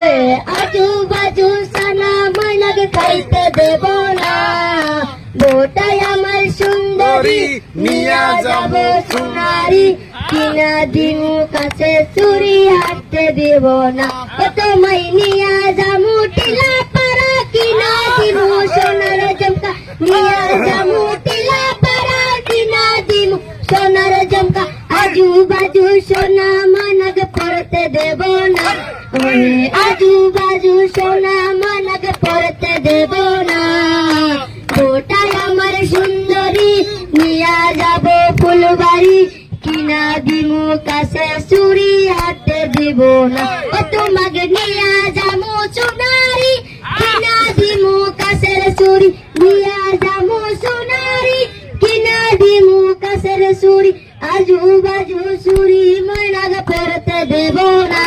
আজু বাজু সানা ময়নাকে খাইতে দেব না, বোটাই আমার সুন্দরী নিয়া যাব সোনারি, কিনা দিমু কাছে চুরি হাঁটতে দেব না, তোমায় নিয়া যামু টিলা পাড়া, কিনা দিমু সোনার জমকা, নিয়া যামু টিলা পাড়া, কিনা দিমু সোনার জমকা, আজু বাজু সোনা ময়নাকে পড়তে দেব না, আজু বাজু সোনা ময়নাকে পড়তে দেব না, ওটাই আমার সুন্দরী নিয়া যাব ফুলবাড়ি, কিনা দিমু কাছে চুরি হাতে দিব না, তোমাকে নিয়া যাবো সোনারি, কিনা দিমু কাছের চুরি, নিয়া যাবো সোনারি, কিনা দিমু কাছের চুরি, আজু বাজু চুরি ময়নাকে পড়তে দেব না,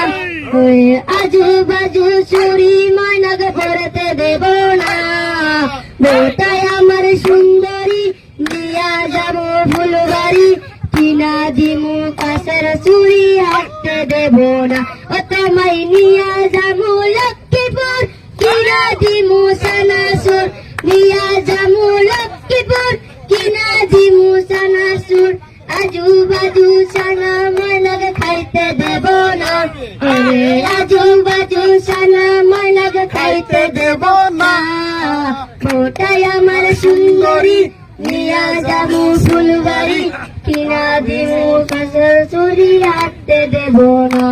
আজু বাজু চুরি ময়নাকে পড়তে দেব না, বোটাই আমার সুন্দরী নিয়া যাব ফুলবাড়ি, কিনা দিমু কাছের চুরি হাঁটতে দেব না, তোমায় নিয়া যাবো লক্ষ্মীপুর, কিনা দিমু সানাসুর, নিয়া যাবো লক্ষ্মীপুর, কিনা দিমু সানাসুর, আজু বাজু সানা ময়নাকে খাইতে দেব না, আজু বাজু সানা ময়নাকে খাইতে দেব না, ওটাই আমার সুন্দরী নিয়া যাবো ফুলবাড়ি, কিনা দিমু কাছের চুরি হাঁটতে দেব না।